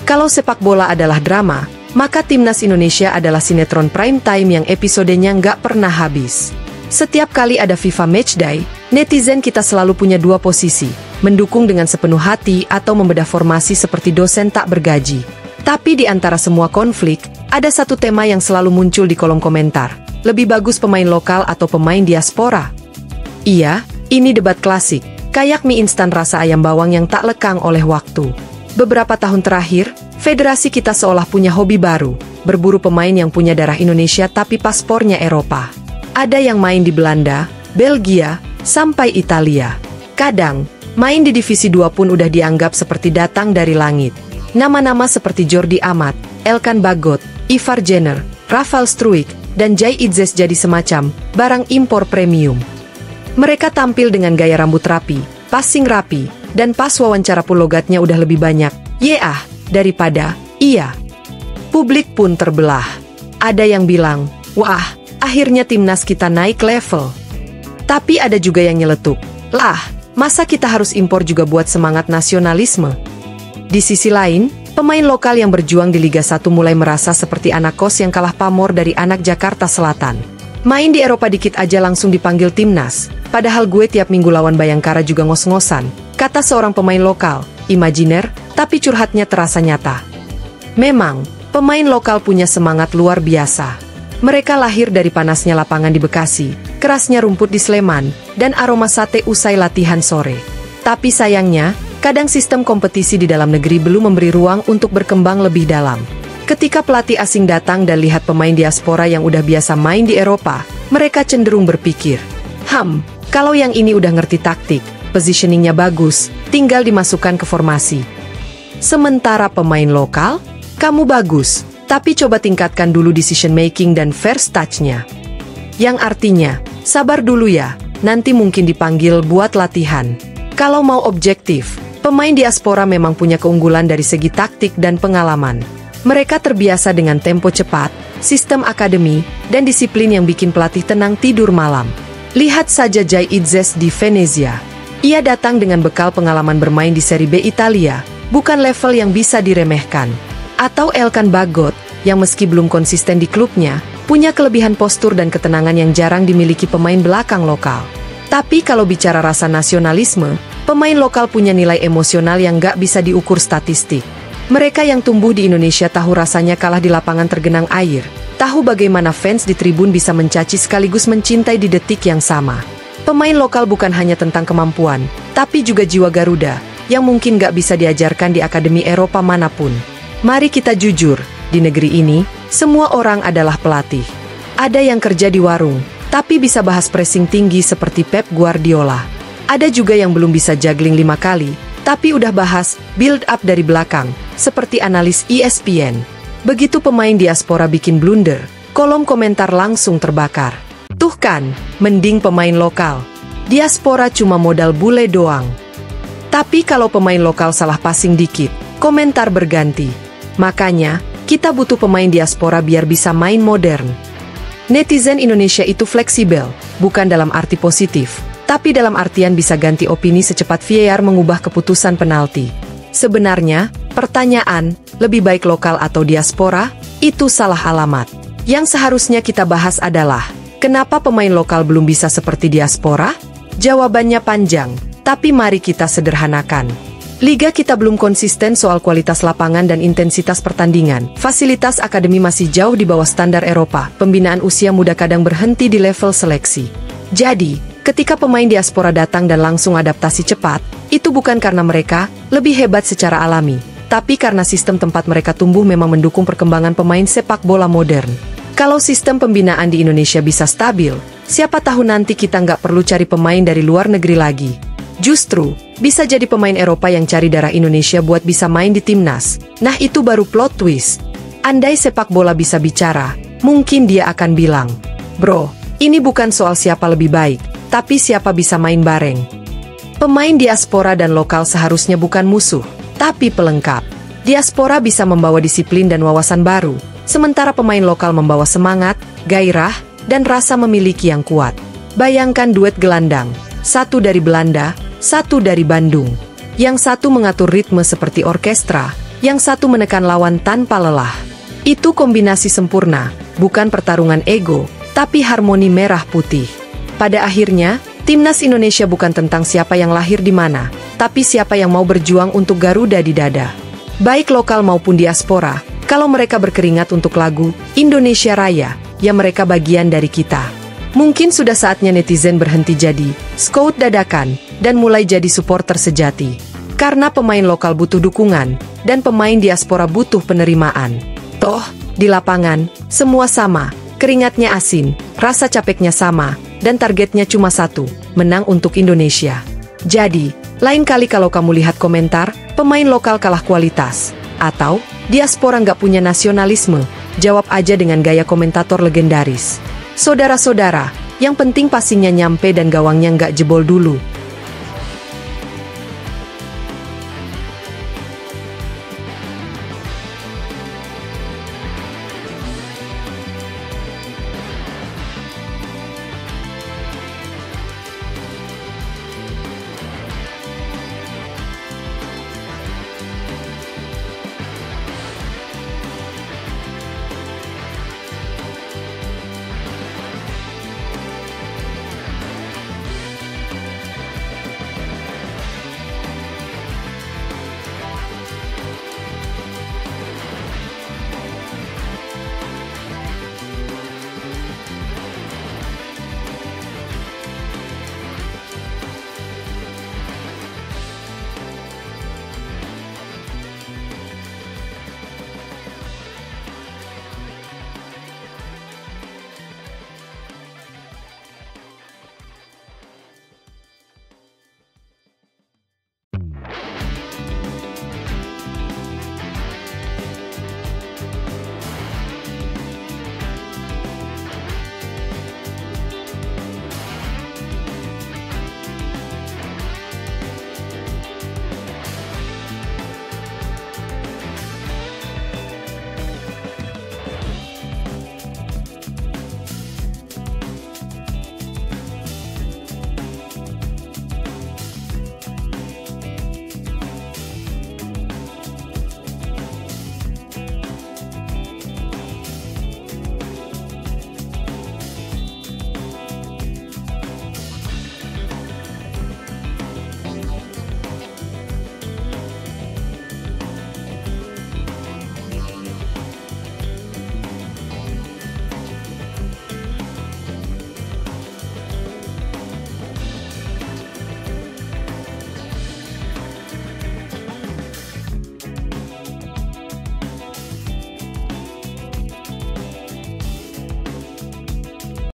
Kalau sepak bola adalah drama, maka Timnas Indonesia adalah sinetron prime time yang episodenya nggak pernah habis. Setiap kali ada FIFA Matchday, netizen kita selalu punya dua posisi, mendukung dengan sepenuh hati atau membedah formasi seperti dosen tak bergaji. Tapi di antara semua konflik, ada satu tema yang selalu muncul di kolom komentar. Lebih bagus pemain lokal atau pemain diaspora? Iya, ini debat klasik, kayak mie instan rasa ayam bawang yang tak lekang oleh waktu. Beberapa tahun terakhir, federasi kita seolah punya hobi baru, berburu pemain yang punya darah Indonesia tapi paspornya Eropa. Ada yang main di Belanda, Belgia, sampai Italia. Kadang, main di divisi 2 pun udah dianggap seperti datang dari langit. Nama-nama seperti Jordi Amat, Elkan Bagot, Ivar Jenner, Rafael Struijk, dan Jay Itzes jadi semacam barang impor premium. Mereka tampil dengan gaya rambut rapi, passing rapi, dan pas wawancara pun logatnya udah lebih banyak "yeah" daripada "iya". Publik pun terbelah. Ada yang bilang, wah, akhirnya timnas kita naik level. Tapi ada juga yang nyeletuk, lah, masa kita harus impor juga buat semangat nasionalisme? Di sisi lain, pemain lokal yang berjuang di Liga 1 mulai merasa seperti anak kos yang kalah pamor dari anak Jakarta Selatan. Main di Eropa dikit aja langsung dipanggil timnas, padahal gue tiap minggu lawan Bayangkara juga ngos-ngosan, kata seorang pemain lokal, imajiner, tapi curhatnya terasa nyata. Memang, pemain lokal punya semangat luar biasa. Mereka lahir dari panasnya lapangan di Bekasi, kerasnya rumput di Sleman, dan aroma sate usai latihan sore. Tapi sayangnya, kadang sistem kompetisi di dalam negeri belum memberi ruang untuk berkembang lebih dalam. Ketika pelatih asing datang dan lihat pemain diaspora yang udah biasa main di Eropa, mereka cenderung berpikir, kalau yang ini udah ngerti taktik, positioningnya bagus, tinggal dimasukkan ke formasi. Sementara pemain lokal, kamu bagus, tapi coba tingkatkan dulu decision making dan first touch-nya. Yang artinya, sabar dulu ya, nanti mungkin dipanggil buat latihan. Kalau mau objektif, pemain diaspora memang punya keunggulan dari segi taktik dan pengalaman. Mereka terbiasa dengan tempo cepat, sistem akademi, dan disiplin yang bikin pelatih tenang tidur malam. Lihat saja Jay Itzes di Venezia. Ia datang dengan bekal pengalaman bermain di Serie B Italia, bukan level yang bisa diremehkan. Atau Elkan Bagot, yang meski belum konsisten di klubnya, punya kelebihan postur dan ketenangan yang jarang dimiliki pemain belakang lokal. Tapi kalau bicara rasa nasionalisme, pemain lokal punya nilai emosional yang nggak bisa diukur statistik. Mereka yang tumbuh di Indonesia tahu rasanya kalah di lapangan tergenang air, tahu bagaimana fans di tribun bisa mencaci sekaligus mencintai di detik yang sama. Pemain lokal bukan hanya tentang kemampuan, tapi juga jiwa Garuda, yang mungkin nggak bisa diajarkan di akademi Eropa manapun. Mari kita jujur, di negeri ini, semua orang adalah pelatih. Ada yang kerja di warung, tapi bisa bahas pressing tinggi seperti Pep Guardiola. Ada juga yang belum bisa juggling 5 kali, tapi udah bahas build up dari belakang, seperti analis ESPN. Begitu pemain diaspora bikin blunder, kolom komentar langsung terbakar. Tuh kan, mending pemain lokal. Diaspora cuma modal bule doang. Tapi kalau pemain lokal salah passing dikit, komentar berganti. Makanya, kita butuh pemain diaspora biar bisa main modern. Netizen Indonesia itu fleksibel, bukan dalam arti positif, tapi dalam artian bisa ganti opini secepat VAR mengubah keputusan penalti. Sebenarnya, pertanyaan, lebih baik lokal atau diaspora, itu salah alamat. Yang seharusnya kita bahas adalah, kenapa pemain lokal belum bisa seperti diaspora? Jawabannya panjang, tapi mari kita sederhanakan. Liga kita belum konsisten soal kualitas lapangan dan intensitas pertandingan. Fasilitas akademi masih jauh di bawah standar Eropa. Pembinaan usia muda kadang berhenti di level seleksi. Jadi, ketika pemain diaspora datang dan langsung adaptasi cepat, itu bukan karena mereka lebih hebat secara alami, tapi karena sistem tempat mereka tumbuh memang mendukung perkembangan pemain sepak bola modern. Kalau sistem pembinaan di Indonesia bisa stabil, siapa tahu nanti kita nggak perlu cari pemain dari luar negeri lagi. Justru, bisa jadi pemain Eropa yang cari darah Indonesia buat bisa main di timnas. Nah itu baru plot twist. Andai sepak bola bisa bicara, mungkin dia akan bilang, "Bro, ini bukan soal siapa lebih baik, tapi siapa bisa main bareng." Pemain diaspora dan lokal seharusnya bukan musuh, tapi pelengkap. Diaspora bisa membawa disiplin dan wawasan baru, sementara pemain lokal membawa semangat, gairah, dan rasa memiliki yang kuat. Bayangkan duet gelandang, satu dari Belanda, satu dari Bandung. Yang satu mengatur ritme seperti orkestra, yang satu menekan lawan tanpa lelah. Itu kombinasi sempurna, bukan pertarungan ego, tapi harmoni merah putih. Pada akhirnya, Timnas Indonesia bukan tentang siapa yang lahir di mana, tapi siapa yang mau berjuang untuk Garuda di dada. Baik lokal maupun diaspora, kalau mereka berkeringat untuk lagu Indonesia Raya, ya mereka bagian dari kita. Mungkin sudah saatnya netizen berhenti jadi scout dadakan dan mulai jadi supporter sejati. Karena pemain lokal butuh dukungan, dan pemain diaspora butuh penerimaan. Toh, di lapangan, semua sama, keringatnya asin, rasa capeknya sama, dan targetnya cuma satu, menang untuk Indonesia. Jadi, lain kali kalau kamu lihat komentar, pemain lokal kalah kualitas, atau diaspora nggak punya nasionalisme, jawab aja dengan gaya komentator legendaris. Saudara-saudara, yang penting passingnya nyampe dan gawangnya nggak jebol dulu.